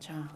자,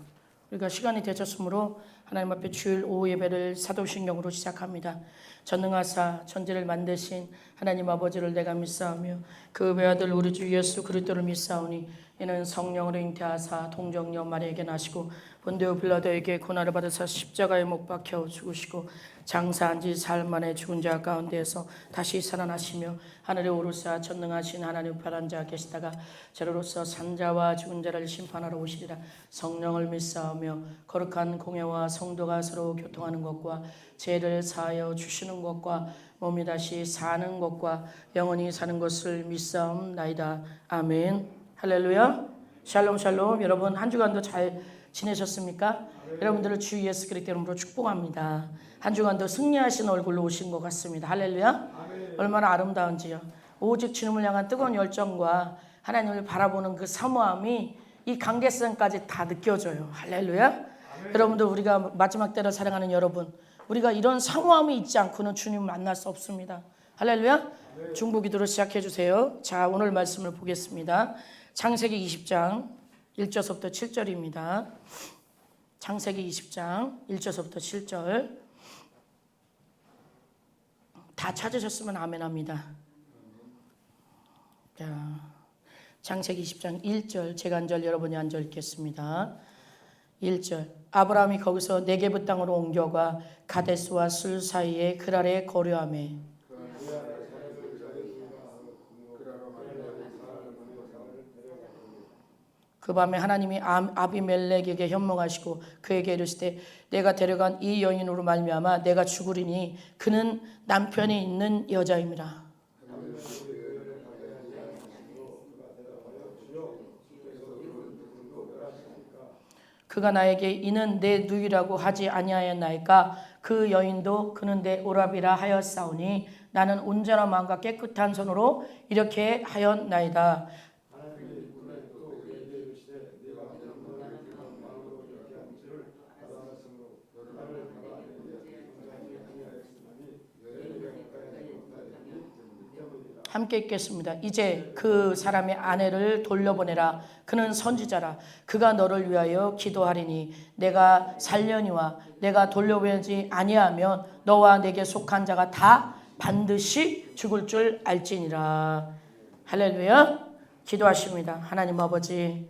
우리가 시간이 되셨으므로 하나님 앞에 주일 오후 예배를 사도신경으로 시작합니다. 전능하사 천지를 만드신 하나님 아버지를 내가 믿사오며 그 외아들 우리 주 예수 그리스도를 믿사오니 이는 성령으로 잉태하사 동정녀 마리아에게 나시고 본디오 빌라도에게 고난을 받으사 십자가에 못 박혀 죽으시고 장사한 지 사흘 만에 죽은 자 가운데에서 다시 살아나시며 하늘에 오르사 전능하신 하나님 우편한 자 계시다가 저로서 산자와 죽은 자를 심판하러 오시리라. 성령을 믿사오며 거룩한 공예와 성도가 서로 교통하는 것과 죄를 사하여 주시는 것과 몸이 다시 사는 것과 영원히 사는 것을 믿사옵나이다. 아멘. 할렐루야. 샬롬 샬롬. 여러분 한 주간도 잘 지내셨습니까? 여러분들을 주 예수 그리스도 이름으로 축복합니다. 한 주간도 승리하신 얼굴로 오신 것 같습니다. 할렐루야. 얼마나 아름다운지요. 오직 주님을 향한 뜨거운 열정과 하나님을 바라보는 그 사모함이 이 관계성까지 다 느껴져요. 할렐루야. 여러분들 우리가 마지막 때를 사랑하는 여러분, 우리가 이런 사모함이 있지 않고는 주님 만날 수 없습니다. 할렐루야. 중보기도로 시작해 주세요. 자, 오늘 말씀을 보겠습니다. 창세기 20장 1절부터 7절입니다. 창세기 20장 1절부터 7절. 다 찾으셨으면 아멘 합니다. 자, 창세기 20장 1절, 제가 한 절 여러분이 한 절 읽겠습니다. 1절. 아브라함이 거기서 네게브 땅으로 옮겨가 가데스와 술 사이에 그랄에 거류하며 그 밤에 하나님이 아비멜렉에게 현몽하시고 그에게 이르시되 내가 데려간 이 여인으로 말미암아 내가 죽으리니 그는 남편이 있는 여자임이라. 그가 나에게 이는 내 누이라고 하지 아니하였나이까. 그 여인도 그는 내 오라비라 하였사오니 나는 온전한 마음과 깨끗한 손으로 이렇게 하였나이다. 함께 읽겠습니다. 이제 그 사람의 아내를 돌려보내라. 그는 선지자라. 그가 너를 위하여 기도하리니 내가 살려니와 내가 돌려보내지 아니하면 너와 내게 속한 자가 다 반드시 죽을 줄 알지니라. 할렐루야. 기도하십니다. 하나님 아버지,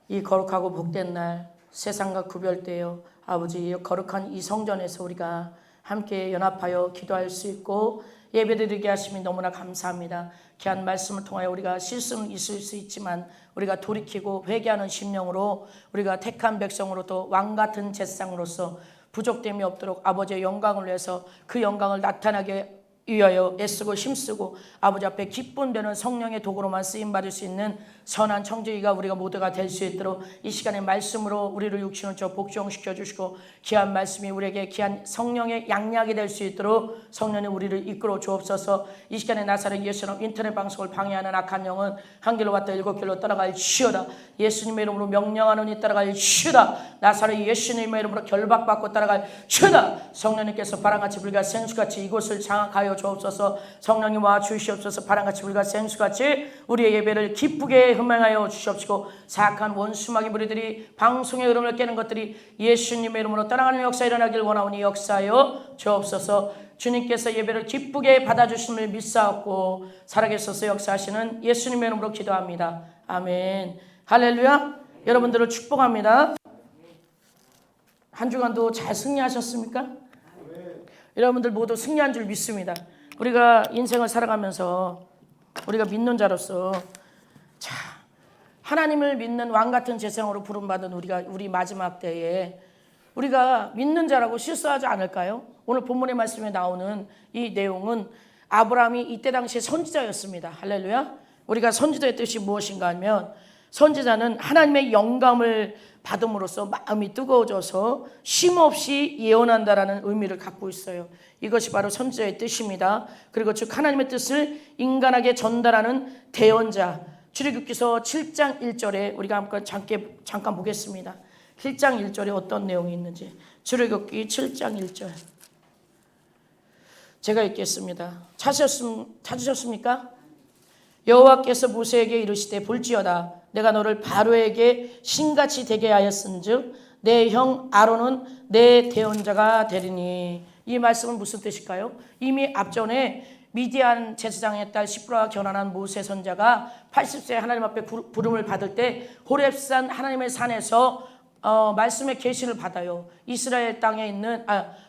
이 거룩하고 복된 날 세상과 구별되어 아버지 거룩한 이 성전에서 우리가 함께 연합하여 기도할 수 있고 예배드리게 하심이 너무나 감사합니다. 귀한 말씀을 통하여 우리가 실수는 있을 수 있지만 우리가 돌이키고 회개하는 심령으로 우리가 택한 백성으로 또 왕같은 제사장으로서 부족됨이 없도록 아버지의 영광을 위해서 그 영광을 나타나게 위하여 애쓰고 힘쓰고 아버지 앞에 기쁨 되는 성령의 도구로만 쓰임받을 수 있는 선한 청지기가 우리가 모두가 될 수 있도록 이 시간에 말씀으로 우리를 육신을 복종시켜 주시고 귀한 말씀이 우리에게 귀한 성령의 양약이 될 수 있도록 성령이 우리를 이끌어 주옵소서. 이 시간에 나사렛 예수님 인터넷 방송을 방해하는 악한 영은 한 길로 왔다 일곱 길로 떠나갈 시어다. 예수님의 이름으로 명령하노니 따라갈 시어다. 나사렛 예수님의 이름으로 결박받고 따라갈 시어다. 성령님께서 바람같이 불과 생수같이 이곳을 장악하여 주옵소서. 성령님 와 주시옵소서. 바람같이 불과 생수같이 우리의 예배를 기쁘게 흠행하여 주시옵시고 사악한 원수마귀 무리들이 방송의 흐름을 깨는 것들이 예수님의 이름으로 떠나가는 역사 일어나길 원하오니 역사하여 주옵소서. 주님께서 예배를 기쁘게 받아주심을 믿사옵고 살아계셔서 역사하시는 예수님의 이름으로 기도합니다. 아멘. 할렐루야. 여러분들을 축복합니다. 한 주간도 잘 승리하셨습니까? 여러분들 모두 승리한 줄 믿습니다. 우리가 인생을 살아가면서 우리가 믿는 자로서 자, 하나님을 믿는 왕같은 제사장으로 부름받은 우리 마지막 때에 우리가 믿는 자라고 실수하지 않을까요? 오늘 본문의 말씀에 나오는 이 내용은 아브라함이 이때 당시에 선지자였습니다. 할렐루야. 우리가 선지자의 뜻이 무엇인가 하면 선지자는 하나님의 영감을 받음으로써 마음이 뜨거워져서 쉼없이 예언한다라는 의미를 갖고 있어요. 이것이 바로 선지자의 뜻입니다. 그리고 즉 하나님의 뜻을 인간에게 전달하는 대언자. 출애굽기서 7장 1절에 우리가 한번 잠깐 보겠습니다. 7장 1절에 어떤 내용이 있는지. 출애굽기 7장 1절. 제가 읽겠습니다. 찾으셨습니까? 여호와께서 모세에게 이르시되 볼지어다 내가 너를 바로에게 신같이 되게 하였은즉 내 형 아론은 내 대언자가 되리니. 이 말씀은 무슨 뜻일까요? 이미 앞전에 미디안 제사장의 딸 시프라와 결혼한 모세 선자가 80세 하나님 앞에 부름을 받을 때 호렙산 하나님의 산에서 말씀의 계시를 받아요. 이스라엘 땅에 있는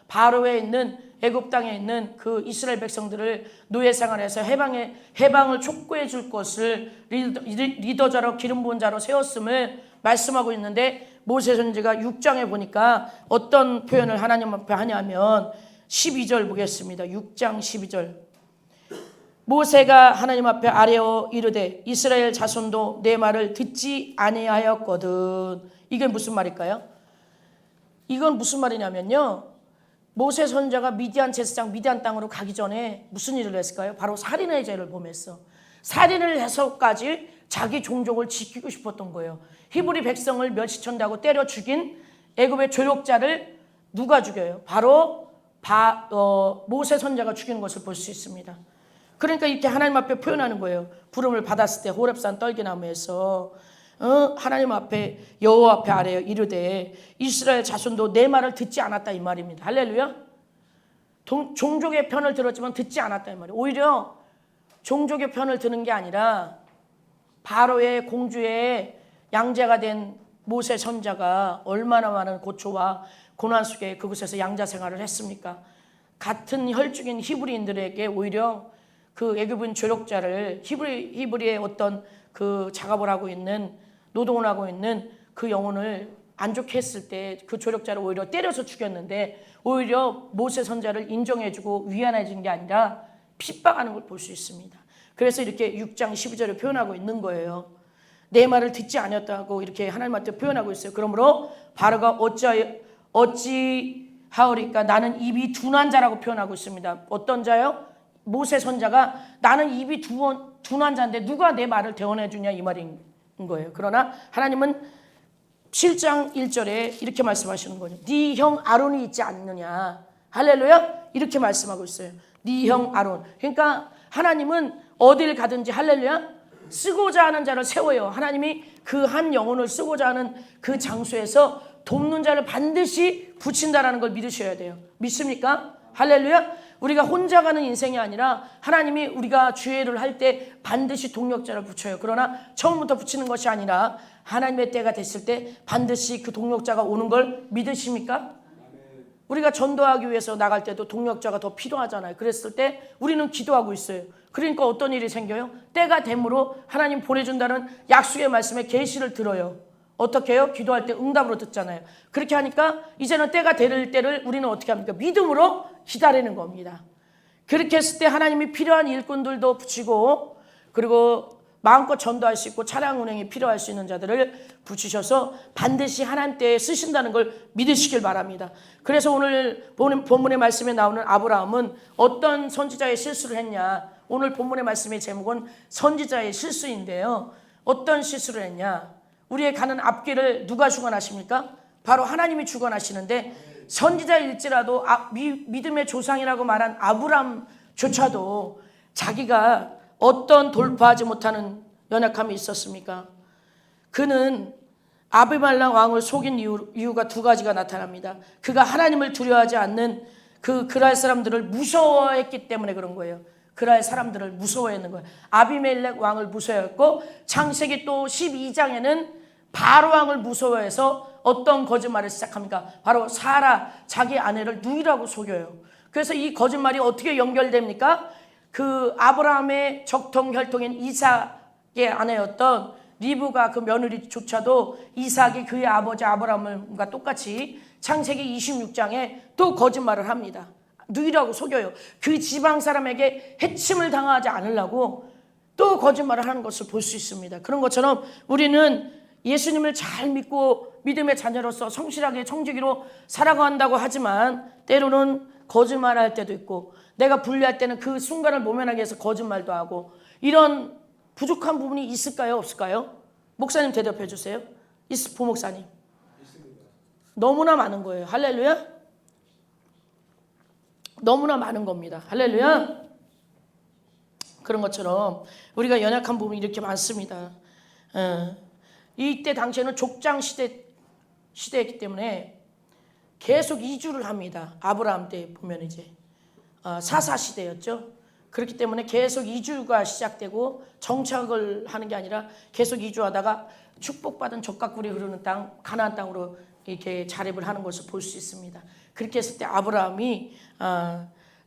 바로에 있는 애굽 땅에 있는 그 이스라엘 백성들을 노예 생활에서 해방을 촉구해 줄 것을 리더자로 기름 부은 자로 세웠음을 말씀하고 있는데, 모세 선지가 6장에 보니까 어떤 표현을 하나님 앞에 하냐면 12절 보겠습니다. 6장 12절. 모세가 하나님 앞에 아뢰어 이르되 이스라엘 자손도 내 말을 듣지 아니하였거든. 이게 무슨 말일까요? 이건 무슨 말이냐면요, 모세 선자가 미디안 제사장 미디안 땅으로 가기 전에 무슨 일을 했을까요? 바로 살인의 죄를 범했어. 살인을 해서까지 자기 종족을 지키고 싶었던 거예요. 히브리 백성을 멸시천다고 때려 죽인 애굽의 조력자를 누가 죽여요? 바로 모세 선자가 죽이는 것을 볼 수 있습니다. 그러니까 이렇게 하나님 앞에 표현하는 거예요. 부름을 받았을 때 호렙산 떨기나무에서 하나님 앞에 여호와 앞에 아뢰어 이르되 이스라엘 자손도 내 말을 듣지 않았다, 이 말입니다. 할렐루야. 종족의 편을 들었지만 듣지 않았다, 이 말이에요. 오히려 종족의 편을 드는 게 아니라 바로의 공주의 양자가 된 모세 선자가 얼마나 많은 고초와 고난 속에 그곳에서 양자 생활을 했습니까? 같은 혈육인 히브리인들에게 오히려 그 애굽인 조력자를 히브리의 어떤 그 작업을 하고 있는, 노동을 하고 있는 그 영혼을 안 좋게 했을 때 그 조력자를 오히려 때려서 죽였는데, 오히려 모세 선자를 인정해주고 위안해준 게 아니라 핍박하는 걸 볼 수 있습니다. 그래서 이렇게 6장 12절을 표현하고 있는 거예요. 내 말을 듣지 않았다고 이렇게 하나님한테 표현하고 있어요. 그러므로 바로가 어찌하오리까? 나는 입이 둔한 자라고 표현하고 있습니다. 어떤 자요? 모세 선자가 나는 입이 둔한 자인데 누가 내 말을 대언해 주냐, 이 말인 거예요. 그러나 하나님은 7장 1절에 이렇게 말씀하시는 거죠. 네 형 아론이 있지 않느냐. 할렐루야. 이렇게 말씀하고 있어요. 네 형 아론. 그러니까 하나님은 어딜 가든지, 할렐루야, 쓰고자 하는 자를 세워요. 하나님이 그 한 영혼을 쓰고자 하는 그 장소에서 돕는 자를 반드시 붙인다라는 걸 믿으셔야 돼요. 믿습니까? 할렐루야. 우리가 혼자 가는 인생이 아니라 하나님이 우리가 주의를 할 때 반드시 동력자를 붙여요. 그러나 처음부터 붙이는 것이 아니라 하나님의 때가 됐을 때 반드시 그 동력자가 오는 걸 믿으십니까? 우리가 전도하기 위해서 나갈 때도 동력자가 더 필요하잖아요. 그랬을 때 우리는 기도하고 있어요. 그러니까 어떤 일이 생겨요? 때가 됨으로 하나님 보내준다는 약속의 말씀에 계시를 들어요. 어떻게 해요? 기도할 때 응답으로 듣잖아요. 그렇게 하니까 이제는 때가 될 때를 우리는 어떻게 합니까? 믿음으로 기다리는 겁니다. 그렇게 했을 때 하나님이 필요한 일꾼들도 붙이고, 그리고 마음껏 전도할 수 있고 차량 운행이 필요할 수 있는 자들을 붙이셔서 반드시 하나님 때에 쓰신다는 걸 믿으시길 바랍니다. 그래서 오늘 본문의 말씀에 나오는 아브라함은 어떤 선지자의 실수를 했냐. 오늘 본문의 말씀의 제목은 선지자의 실수인데요. 어떤 실수를 했냐. 우리의 가는 앞길을 누가 주관하십니까? 바로 하나님이 주관하시는데, 선지자일지라도 믿음의 조상이라고 말한 아브라함조차도 자기가 어떤 돌파하지 못하는 연약함이 있었습니까? 그는 아비멜렉 왕을 속인 이유가 두 가지가 나타납니다. 그가 하나님을 두려워하지 않는 그 그랄 사람들을 무서워했기 때문에 그런 거예요. 그랄 사람들을 무서워했는 거예요. 아비멜렉 왕을 무서워했고, 창세기 또 12장에는 바로 왕을 무서워해서 어떤 거짓말을 시작합니까? 바로 사라, 자기 아내를 누이라고 속여요. 그래서 이 거짓말이 어떻게 연결됩니까? 그 아브라함의 적통 혈통인 이삭의 아내였던 리브가 그 며느리조차도 이삭이 그의 아버지 아브라함과 똑같이 창세기 26장에 또 거짓말을 합니다. 누이라고 속여요. 그 지방 사람에게 해침을 당하지 않으려고 또 거짓말을 하는 것을 볼 수 있습니다. 그런 것처럼 우리는 예수님을 잘 믿고 믿음의 자녀로서 성실하게 청지기로 살아간다고 하지만 때로는 거짓말할 때도 있고, 내가 불리할 때는 그 순간을 모면하기 위해서 거짓말도 하고, 이런 부족한 부분이 있을까요? 없을까요? 목사님 대답해 주세요. 부목사님. 너무나 많은 거예요. 할렐루야. 너무나 많은 겁니다. 할렐루야. 그런 것처럼 우리가 연약한 부분이 이렇게 많습니다. 이때 당시에는 족장 시대였기 때문에 계속 이주를 합니다. 아브라함 때 보면 이제 사사 시대였죠. 그렇기 때문에 계속 이주가 시작되고 정착을 하는 게 아니라 계속 이주하다가 축복받은 젖가꿀이 흐르는 땅 가나안 땅으로 이렇게 자립을 하는 것을 볼 수 있습니다. 그렇게 했을 때 아브라함이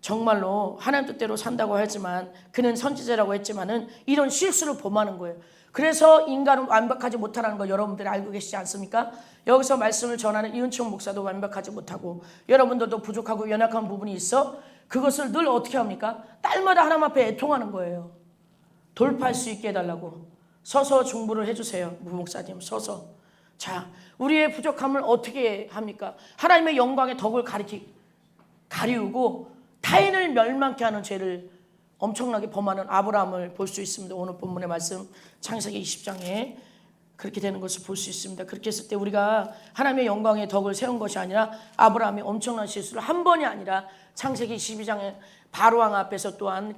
정말로 하나님 뜻대로 산다고 하지만 그는 선지자라고 했지만은 이런 실수를 범하는 거예요. 그래서 인간은 완벽하지 못하는 거 여러분들이 알고 계시지 않습니까? 여기서 말씀을 전하는 이은총 목사도 완벽하지 못하고 여러분들도 부족하고 연약한 부분이 있어 그것을 늘 어떻게 합니까? 딸마다 하나님 앞에 애통하는 거예요. 돌파할 수 있게 해달라고. 서서 중보를 해주세요. 무목사님 서서. 자, 우리의 부족함을 어떻게 합니까? 하나님의 영광의 덕을 가리우고 타인을 멸망케 하는 죄를 엄청나게 범하는 아브라함을 볼 수 있습니다. 오늘 본문의 말씀 창세기 20장에 그렇게 되는 것을 볼 수 있습니다. 그렇게 했을 때 우리가 하나님의 영광의 덕을 세운 것이 아니라 아브라함이 엄청난 실수를 한 번이 아니라 창세기 12장에 바로왕 앞에서 또한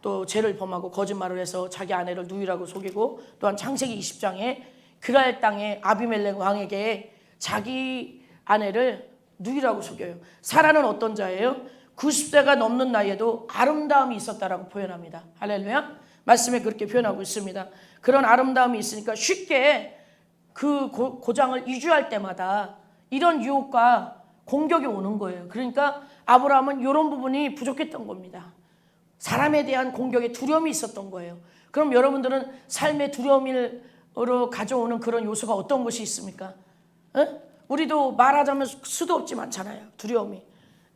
또 죄를 범하고 거짓말을 해서 자기 아내를 누이라고 속이고 또한 창세기 20장에 그랄 땅의 아비멜렉 왕에게 자기 아내를 누이라고 속여요. 사라는 어떤 자예요? 90세가 넘는 나이에도 아름다움이 있었다라고 표현합니다. 할렐루야. 말씀에 그렇게 표현하고 있습니다. 그런 아름다움이 있으니까 쉽게 그 고장을 이주할 때마다 이런 유혹과 공격이 오는 거예요. 그러니까 아브라함은 이런 부분이 부족했던 겁니다. 사람에 대한 공격에 두려움이 있었던 거예요. 그럼 여러분들은 삶의 두려움으로 가져오는 그런 요소가 어떤 것이 있습니까? 우리도 말하자면 수도 없지 많잖아요. 두려움이.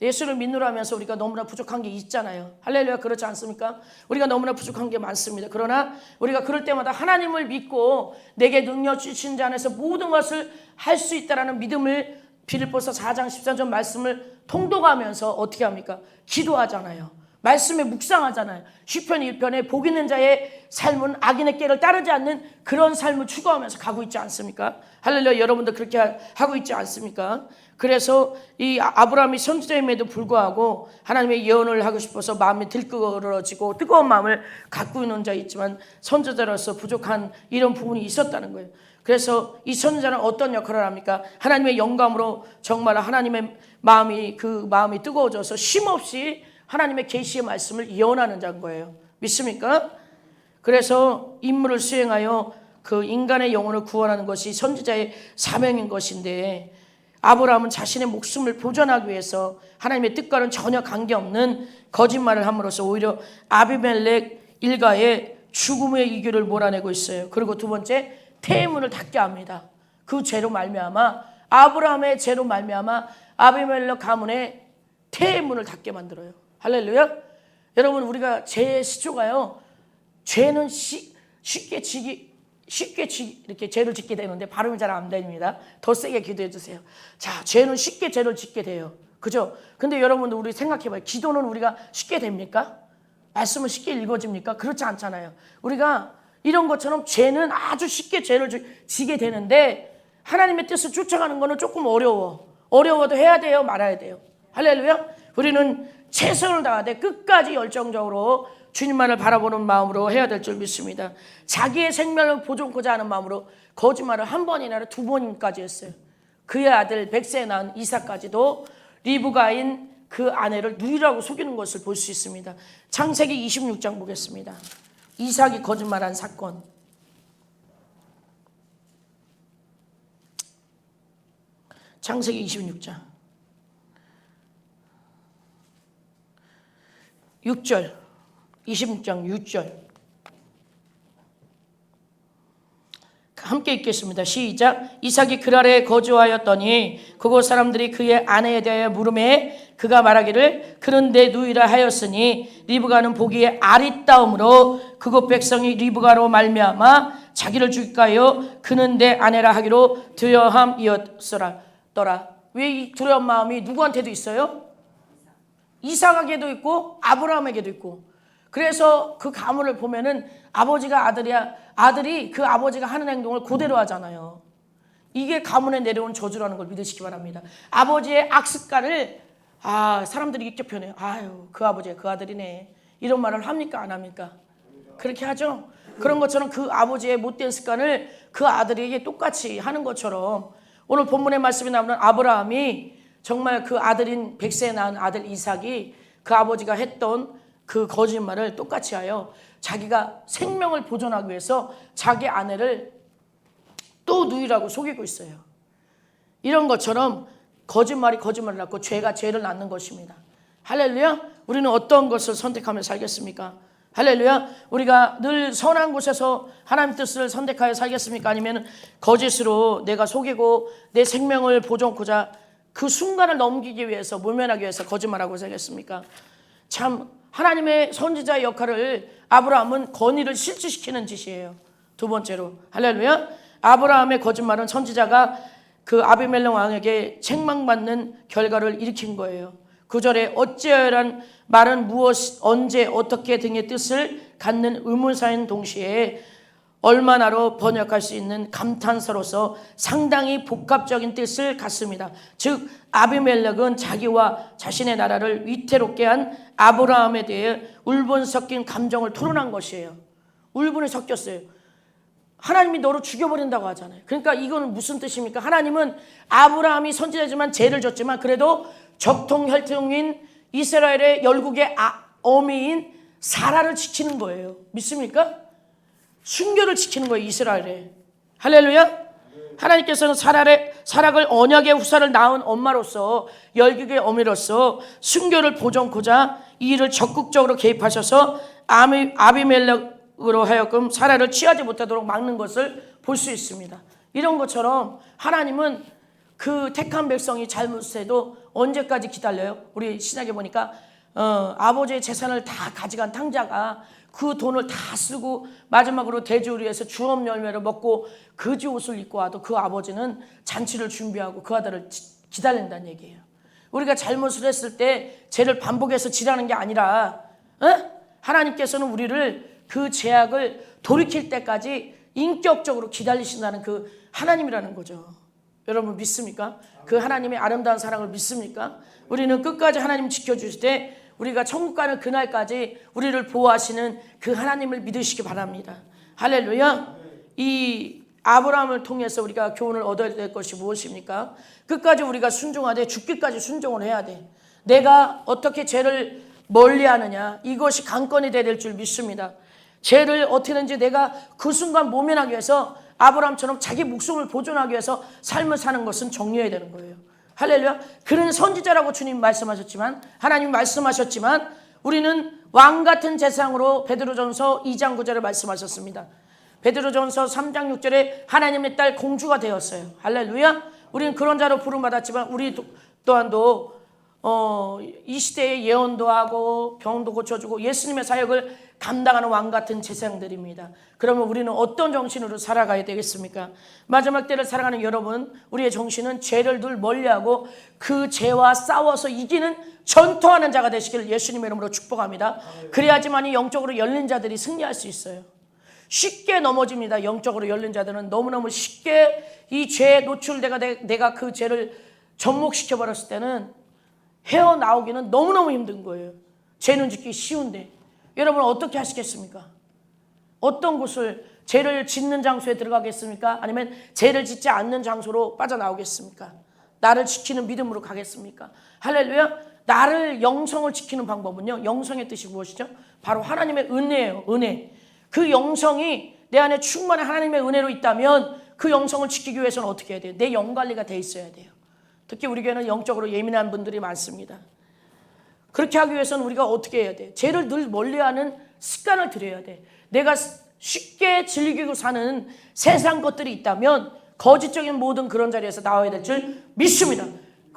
예수를 믿느라 하면서 우리가 너무나 부족한 게 있잖아요. 할렐루야. 그렇지 않습니까? 우리가 너무나 부족한 게 많습니다. 그러나 우리가 그럴 때마다 하나님을 믿고 내게 능력 주신 자 안에서 모든 것을 할 수 있다라는 믿음을 빌립보서 4장 14절 말씀을 통독하면서 어떻게 합니까? 기도하잖아요. 말씀에 묵상하잖아요. 시편 1편에 복 있는 자의 삶은 악인의 꾀를 따르지 않는 그런 삶을 추구하면서 가고 있지 않습니까? 할렐루야. 여러분도 그렇게 하고 있지 않습니까? 그래서 이 아브라함이 선지자임에도 불구하고 하나님의 예언을 하고 싶어서 마음이 들끓어지고 뜨거운 마음을 갖고 있는 자 있지만 선지자로서 부족한 이런 부분이 있었다는 거예요. 그래서 이 선지자는 어떤 역할을 합니까? 하나님의 영감으로 정말 하나님의 마음이 뜨거워져서 쉼없이 하나님의 계시의 말씀을 예언하는 자인 거예요. 믿습니까? 그래서 임무를 수행하여 그 인간의 영혼을 구원하는 것이 선지자의 사명인 것인데 아브라함은 자신의 목숨을 보존하기 위해서 하나님의 뜻과는 전혀 관계없는 거짓말을 함으로써 오히려 아비멜렉 일가의 죽음의 이규를 몰아내고 있어요. 그리고 두 번째, 태문을 닫게 합니다. 그 죄로 말미암아 아브라함의 죄로 말미암아 아비멜렉 가문의 태문을 닫게 만들어요. 할렐루야. 여러분 우리가 죄의 시초가요. 죄는 쉽게 이렇게 죄를 짓게 되는데 발음이 잘 안 됩니다. 더 세게 기도해 주세요. 자, 죄는 쉽게 죄를 짓게 돼요. 그죠? 근데 여러분들 우리 생각해봐요. 기도는 우리가 쉽게 됩니까? 말씀은 쉽게 읽어집니까? 그렇지 않잖아요. 우리가 이런 것처럼 죄는 아주 쉽게 죄를 지게 되는데 하나님의 뜻을 쫓아가는 거는 조금 어려워도 해야 돼요, 말아야 돼요. 할렐루야. 우리는 최선을 다하되 끝까지 열정적으로 주님만을 바라보는 마음으로 해야 될 줄 믿습니다. 자기의 생명을 보존하고자 하는 마음으로 거짓말을 한 번이나 아니라 두 번까지 했어요. 그의 아들 백세에 낳은 이삭까지도 리브가인 그 아내를 누이라고 속이는 것을 볼 수 있습니다. 창세기 26장 보겠습니다. 이삭이 거짓말한 사건. 창세기 26장 6절 26장 6절 함께 읽겠습니다. 시작. 이삭이 그랄에 거주하였더니 그곳 사람들이 그의 아내에 대하여 물음에 그가 말하기를 그는 내 누이라 하였으니 리브가는 보기에 아리따움으로 그곳 백성이 리브가로 말미암아 자기를 죽일까 하여 그는 내 아내라 하기로 두려움이었더라. 왜 이 두려운 마음이 누구한테도 있어요? 이삭에게도 있고 아브라함에게도 있고. 그래서 그 가문을 보면은 아버지가 아들이야. 아들이 그 아버지가 하는 행동을 그대로 하잖아요. 이게 가문에 내려온 저주라는 걸 믿으시기 바랍니다. 아버지의 악습관을 사람들이 이렇게 표현해요. 아유, 그 아버지가 그 아들이네. 이런 말을 합니까 안 합니까? 그렇게 하죠. 그런 것처럼 그 아버지의 못된 습관을 그 아들에게 똑같이 하는 것처럼 오늘 본문의 말씀이 나오는 아브라함이 정말 그 아들인 백세에 낳은 아들 이삭이 그 아버지가 했던 그 거짓말을 똑같이 하여 자기가 생명을 보존하기 위해서 자기 아내를 또 누이라고 속이고 있어요. 이런 것처럼 거짓말이 거짓말을 낳고 죄가 죄를 낳는 것입니다. 할렐루야. 우리는 어떤 것을 선택하며 살겠습니까? 할렐루야. 우리가 늘 선한 곳에서 하나님 뜻을 선택하여 살겠습니까? 아니면 거짓으로 내가 속이고 내 생명을 보존하고자 그 순간을 넘기기 위해서 모면하기 위해서 거짓말하고 살겠습니까? 참 하나님의 선지자의 역할을 아브라함은 건의를 실추시키는 짓이에요. 두 번째로 할렐루야. 아브라함의 거짓말은 선지자가 그 아비멜렉 왕에게 책망받는 결과를 일으킨 거예요. 9절에 어찌하여란 말은 무엇, 언제, 어떻게 등의 뜻을 갖는 의문사인 동시에 얼마나로 번역할 수 있는 감탄사로서 상당히 복합적인 뜻을 갖습니다. 즉 아비멜렉은 자기와 자신의 나라를 위태롭게 한 아브라함에 대해 울분 섞인 감정을 토론한 것이에요. 울분이 섞였어요. 하나님이 너를 죽여버린다고 하잖아요. 그러니까 이건 무슨 뜻입니까? 하나님은 아브라함이 선지자지만 죄를 졌지만 그래도 적통혈통인 이스라엘의 열국의 어미인 사라를 지키는 거예요. 믿습니까? 순교를 지키는 거예요. 이스라엘에. 할렐루야. 하나님께서는 사락을 언약의 후사를 낳은 엄마로서 열국의 어미로서 순교를 보존하고자 이 일을 적극적으로 개입하셔서 아비멜렉으로 하여금 사라를 취하지 못하도록 막는 것을 볼 수 있습니다. 이런 것처럼 하나님은 그 택한 백성이 잘못해도 언제까지 기다려요? 우리 신약에 보니까 아버지의 재산을 다 가져간 탕자가 그 돈을 다 쓰고 마지막으로 돼지우리에서 주업 열매를 먹고 거지 옷을 입고 와도 그 아버지는 잔치를 준비하고 그 아들을 기다린다는 얘기예요. 우리가 잘못을 했을 때 죄를 반복해서 지라는 게 아니라 하나님께서는 우리를 그 죄악을 돌이킬 때까지 인격적으로 기다리신다는 그 하나님이라는 거죠. 여러분 믿습니까? 그 하나님의 아름다운 사랑을 믿습니까? 우리는 끝까지 하나님 지켜주실 때 우리가 천국 가는 그날까지 우리를 보호하시는 그 하나님을 믿으시기 바랍니다. 할렐루야. 이 아브라함을 통해서 우리가 교훈을 얻어야 될 것이 무엇입니까? 끝까지 우리가 순종하되 죽기까지 순종을 해야 돼. 내가 어떻게 죄를 멀리하느냐, 이것이 관건이 되야 될 줄 믿습니다. 죄를 어떻게든지 내가 그 순간 모면하기 위해서 아브라함처럼 자기 목숨을 보존하기 위해서 삶을 사는 것은 정리해야 되는 거예요. 할렐루야. 그는 선지자라고 주님 말씀하셨지만, 하나님 말씀하셨지만 우리는 왕같은 재상으로 베드로전서 2장 9절에 말씀하셨습니다. 베드로전서 3장 6절에 하나님의 딸 공주가 되었어요. 할렐루야. 우리는 그런 자로 부름받았지만 우리 또한도 이 시대에 예언도 하고 병도 고쳐주고 예수님의 사역을 감당하는 왕같은 제사장들입니다. 그러면 우리는 어떤 정신으로 살아가야 되겠습니까? 마지막 때를 살아가는 여러분, 우리의 정신은 죄를 늘 멀리하고 그 죄와 싸워서 이기는 전투하는 자가 되시기를 예수님의 이름으로 축복합니다. 그래야지만이 영적으로 열린 자들이 승리할 수 있어요. 쉽게 넘어집니다. 영적으로 열린 자들은 너무너무 쉽게 이 죄에 노출돼가 내가 그 죄를 접목시켜버렸을 때는 헤어나오기는 너무너무 힘든 거예요. 죄는 짓기 쉬운데 여러분 어떻게 하시겠습니까? 어떤 곳을 죄를 짓는 장소에 들어가겠습니까? 아니면 죄를 짓지 않는 장소로 빠져나오겠습니까? 나를 지키는 믿음으로 가겠습니까? 할렐루야. 나를 영성을 지키는 방법은요, 영성의 뜻이 무엇이죠? 바로 하나님의 은혜예요. 은혜. 그 영성이 내 안에 충만한 하나님의 은혜로 있다면 그 영성을 지키기 위해서는 어떻게 해야 돼요? 내 영관리가 돼 있어야 돼요. 특히 우리 교회는 영적으로 예민한 분들이 많습니다. 그렇게 하기 위해서는 우리가 어떻게 해야 돼? 죄를 늘 멀리하는 습관을 들여야 돼. 내가 쉽게 즐기고 사는 세상 것들이 있다면 거짓적인 모든 그런 자리에서 나와야 될 줄 믿습니다.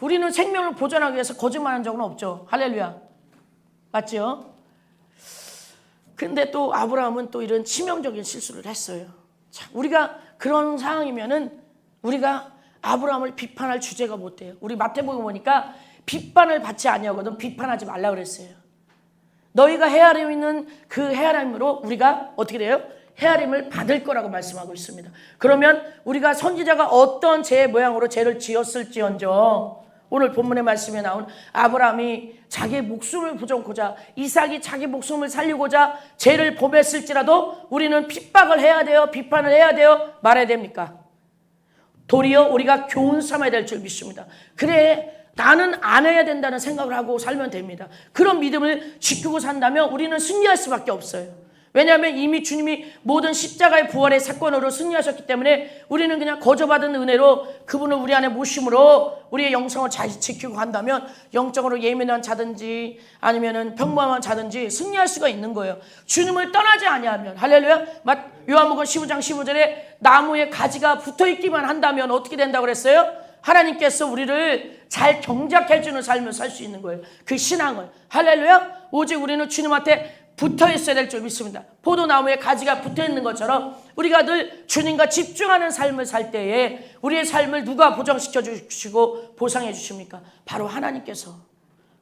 우리는 생명을 보존하기 위해서 거짓말한 적은 없죠. 할렐루야. 맞죠? 근데 또 아브라함은 또 이런 치명적인 실수를 했어요. 자, 우리가 그런 상황이면은 우리가 아브라함을 비판할 주제가 못 돼요. 우리 마태복음 보니까 비판을 받지 아니하거든 비판하지 말라 그랬어요. 너희가 헤아림 있는 그 헤아림으로 우리가 어떻게 돼요? 헤아림을 받을 거라고 말씀하고 있습니다. 그러면 우리가 선지자가 어떤 죄의 모양으로 죄를 지었을지언정 오늘 본문의 말씀에 나온 아브라함이 자기의 목숨을 부정고자, 이삭이 자기 목숨을 살리고자 죄를 범했을지라도 우리는 핍박을 해야 돼요? 비판을 해야 돼요? 말해야 됩니까? 도리어 우리가 교훈 삼아야 될 줄 믿습니다. 그래, 나는 안 해야 된다는 생각을 하고 살면 됩니다. 그런 믿음을 지키고 산다면 우리는 승리할 수밖에 없어요. 왜냐하면 이미 주님이 모든 십자가의 부활의 사건으로 승리하셨기 때문에 우리는 그냥 거저받은 은혜로 그분을 우리 안에 모심으로 우리의 영성을 잘 지키고 간다면 영적으로 예민한 자든지 아니면은 평범한 자든지 승리할 수가 있는 거예요. 주님을 떠나지 아니하면. 할렐루야. 요한복음 15장 15절에 나무에 가지가 붙어있기만 한다면 어떻게 된다고 그랬어요? 하나님께서 우리를 잘 경작해주는 삶을 살 수 있는 거예요. 그 신앙을. 할렐루야. 오직 우리는 주님한테 붙어 있어야 될 줄 믿습니다. 포도나무에 가지가 붙어 있는 것처럼 우리가 늘 주님과 집중하는 삶을 살 때에 우리의 삶을 누가 보장시켜 주시고 보상해 주십니까? 바로 하나님께서,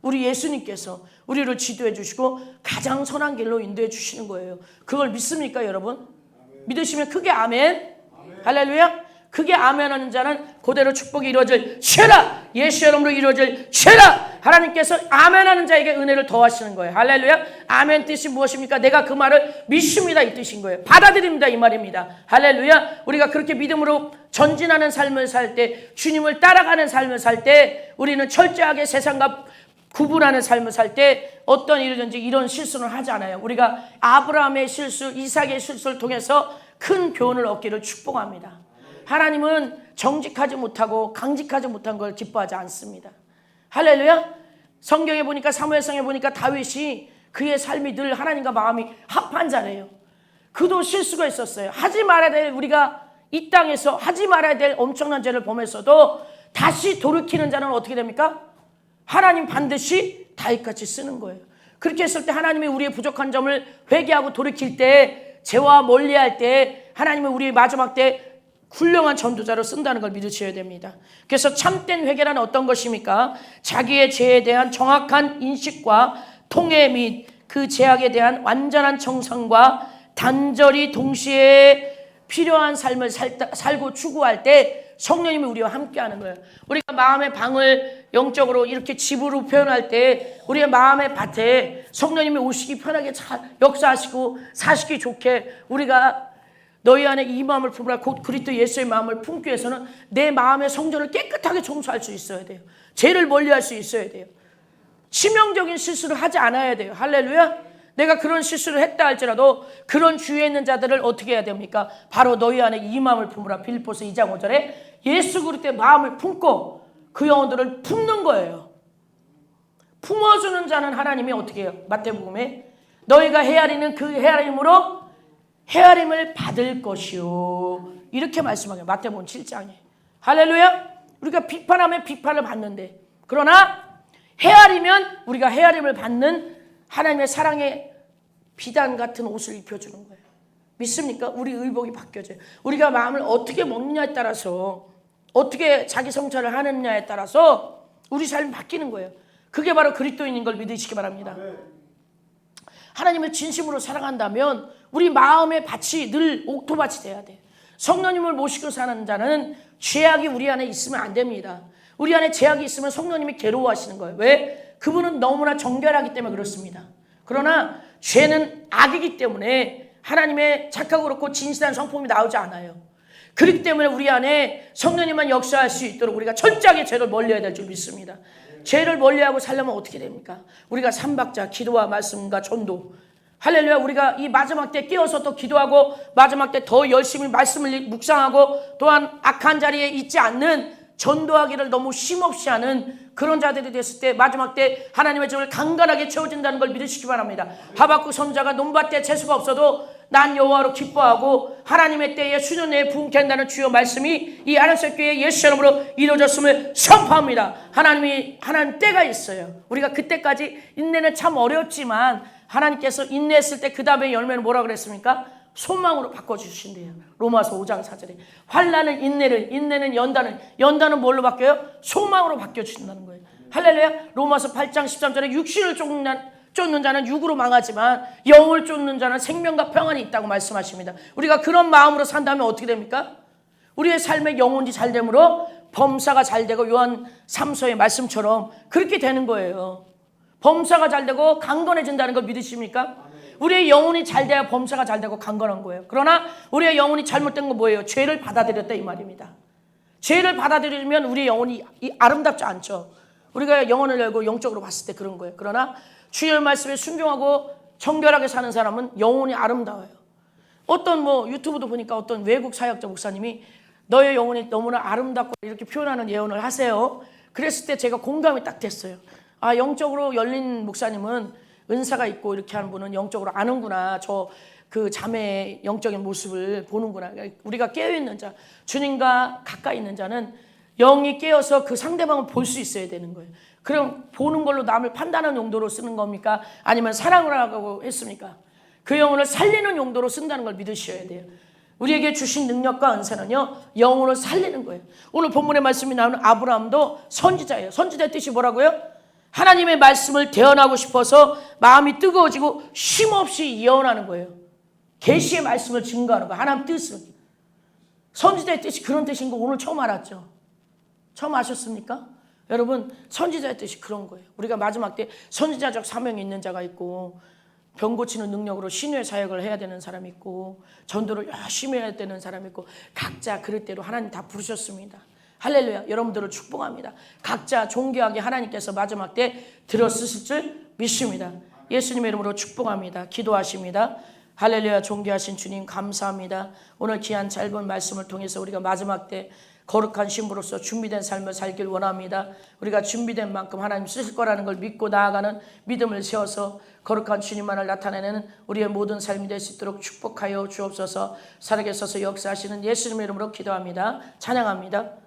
우리 예수님께서 우리를 지도해 주시고 가장 선한 길로 인도해 주시는 거예요. 그걸 믿습니까, 여러분? 믿으시면 크게 아멘. 할렐루야. 크게 아멘 하는 자는 그대로 축복이 이루어질 죄라, 예수 이름으로 이루어질 죄라. 하나님께서 아멘 하는 자에게 은혜를 더하시는 거예요. 할렐루야. 아멘 뜻이 무엇입니까? 내가 그 말을 믿습니다, 이 뜻인 거예요. 받아들입니다, 이 말입니다. 할렐루야. 우리가 그렇게 믿음으로 전진하는 삶을 살 때, 주님을 따라가는 삶을 살 때, 우리는 철저하게 세상과 구분하는 삶을 살 때 어떤 일이든지 이런 실수는 하지 않아요. 우리가 아브라함의 실수, 이삭의 실수를 통해서 큰 교훈을 얻기를 축복합니다. 하나님은 정직하지 못하고 강직하지 못한 걸 기뻐하지 않습니다. 할렐루야. 성경에 보니까, 사무엘상에 보니까 다윗이 그의 삶이 늘 하나님과 마음이 합한 자래요. 그도 실수가 있었어요. 하지 말아야 될, 우리가 이 땅에서 하지 말아야 될 엄청난 죄를 범했어도 다시 돌이키는 자는 어떻게 됩니까? 하나님 반드시 다윗같이 쓰는 거예요. 그렇게 했을 때 하나님이 우리의 부족한 점을 회개하고 돌이킬 때, 죄와 멀리할 때 하나님은 우리의 마지막 때 훌륭한 전도자로 쓴다는 걸 믿으셔야 됩니다. 그래서 참된 회개란 어떤 것입니까? 자기의 죄에 대한 정확한 인식과 통회 및 그 죄악에 대한 완전한 정상과 단절히 동시에 필요한 삶을 살고 추구할 때 성령님이 우리와 함께하는 거예요. 우리가 마음의 방을 영적으로 이렇게 집으로 표현할 때 우리의 마음의 밭에 성령님이 오시기 편하게 잘 역사하시고 사시기 좋게, 우리가 너희 안에 이 마음을 품으라 곧 그리스도 예수의 마음을 품기 위해서는 내 마음의 성전을 깨끗하게 청소할 수 있어야 돼요. 죄를 멀리할 수 있어야 돼요. 치명적인 실수를 하지 않아야 돼요. 할렐루야. 내가 그런 실수를 했다 할지라도 그런 주위에 있는 자들을 어떻게 해야 됩니까? 바로 너희 안에 이 마음을 품으라. 빌립보서 2장 5절에 예수 그리스도의 마음을 품고 그 영혼들을 품는 거예요. 품어주는 자는 하나님이 어떻게 해요? 마태복음에 너희가 헤아리는 그 헤아림으로 헤아림을 받을 것이요, 이렇게 말씀하게요. 마태복음 7장에. 할렐루야. 우리가 비판하면 비판을 받는데, 그러나 헤아리면 우리가 헤아림을 받는 하나님의 사랑의 비단 같은 옷을 입혀주는 거예요. 믿습니까? 우리 의복이 바뀌어져요. 우리가 마음을 어떻게 먹느냐에 따라서, 어떻게 자기 성찰을 하느냐에 따라서 우리 삶이 바뀌는 거예요. 그게 바로 그리스도인인 걸 믿으시기 바랍니다. 하나님을 진심으로 사랑한다면 우리 마음의 밭이 늘 옥토밭이 돼야 돼요. 성령님을 모시고 사는 자는 죄악이 우리 안에 있으면 안 됩니다. 우리 안에 죄악이 있으면 성령님이 괴로워하시는 거예요. 왜? 그분은 너무나 정결하기 때문에 그렇습니다. 그러나 죄는 악이기 때문에 하나님의 착하고 그렇고 진실한 성품이 나오지 않아요. 그렇기 때문에 우리 안에 성령님만 역사할 수 있도록 우리가 철저하게 죄를 멀리해야 될 줄 믿습니다. 죄를 멀리하고 살려면 어떻게 됩니까? 우리가 삼박자, 기도와 말씀과 전도. 할렐루야. 우리가 이 마지막 때 깨어서 또 기도하고 마지막 때 더 열심히 말씀을 묵상하고 또한 악한 자리에 있지 않는, 전도하기를 너무 쉼없이 하는 그런 자들이 됐을 때 마지막 때 하나님의 점을 간간하게 채워진다는 걸 믿으시기 바랍니다. 하박국 선지자가 논밭에 채소가 없어도 난 여호와로 기뻐하고 하나님의 때에 수년내에 부흥케 한다는 주여 말씀이 이 안양석 교회 예수 이름으로 이루어졌음을 선포합니다. 하나님 때가 있어요. 우리가 그때까지 인내는 참 어렵지만 하나님께서 인내했을 때 그 다음에 열매는 뭐라 그랬습니까? 소망으로 바꿔주신대요. 로마서 5장 4절에 환난은 인내를, 인내는 연단은 뭘로 바뀌어요? 소망으로 바뀌어주신다는 거예요. 할렐루야. 로마서 8장 13절에 육신을 쫓는 자는 육으로 망하지만 영을 쫓는 자는 생명과 평안이 있다고 말씀하십니다. 우리가 그런 마음으로 산다면 어떻게 됩니까? 우리의 삶의 영혼이 잘됨으로 범사가 잘 되고 요한 3서의 말씀처럼 그렇게 되는 거예요. 범사가 잘 되고 강건해진다는 걸 믿으십니까? 우리의 영혼이 잘 돼야 범사가 잘 되고 강건한 거예요. 그러나 우리의 영혼이 잘못된 건 뭐예요? 죄를 받아들였다 이 말입니다. 죄를 받아들이면 우리의 영혼이 아름답지 않죠. 우리가 영혼을 열고 영적으로 봤을 때 그런 거예요. 그러나 주의 말씀에 순종하고 정결하게 사는 사람은 영혼이 아름다워요. 어떤 유튜브도 보니까 어떤 외국 사역자 목사님이 너의 영혼이 너무나 아름답고 이렇게 표현하는 예언을 하세요. 그랬을 때 제가 공감이 딱 됐어요. 아, 영적으로 열린 목사님은 은사가 있고 이렇게 하는 분은 영적으로 아는구나. 그 자매의 영적인 모습을 보는구나. 우리가 깨어있는 자, 주님과 가까이 있는 자는 영이 깨어서 그 상대방을 볼 수 있어야 되는 거예요. 그럼 보는 걸로 남을 판단하는 용도로 쓰는 겁니까? 아니면 사랑을 하고 했습니까? 그 영혼을 살리는 용도로 쓴다는 걸 믿으셔야 돼요. 우리에게 주신 능력과 은사는요, 영혼을 살리는 거예요. 오늘 본문의 말씀이 나오는 아브라함도 선지자예요. 선지자의 뜻이 뭐라고요? 하나님의 말씀을 대언하고 싶어서 마음이 뜨거워지고 쉼없이 예언하는 거예요. 계시의 말씀을 증거하는 거예요. 하나님 뜻을. 선지자의 뜻이 그런 뜻인 거 오늘 처음 알았죠? 처음 아셨습니까? 여러분, 선지자의 뜻이 그런 거예요. 우리가 마지막 때 선지자적 사명이 있는 자가 있고, 병 고치는 능력으로 신유의 사역을 해야 되는 사람이 있고, 전도를 열심히 해야 되는 사람이 있고, 각자 그럴 대로 하나님 다 부르셨습니다. 할렐루야. 여러분들을 축복합니다. 각자 존귀하게 하나님께서 마지막 때 들어쓰실 줄 믿습니다. 예수님의 이름으로 축복합니다. 기도하십니다. 할렐루야. 존귀하신 주님 감사합니다. 오늘 귀한 짧은 말씀을 통해서 우리가 마지막 때 거룩한 신부로서 준비된 삶을 살길 원합니다. 우리가 준비된 만큼 하나님 쓰실 거라는 걸 믿고 나아가는 믿음을 세워서 거룩한 주님만을 나타내는 우리의 모든 삶이 될 수 있도록 축복하여 주옵소서. 살아계셔서 역사하시는 예수님의 이름으로 기도합니다. 찬양합니다.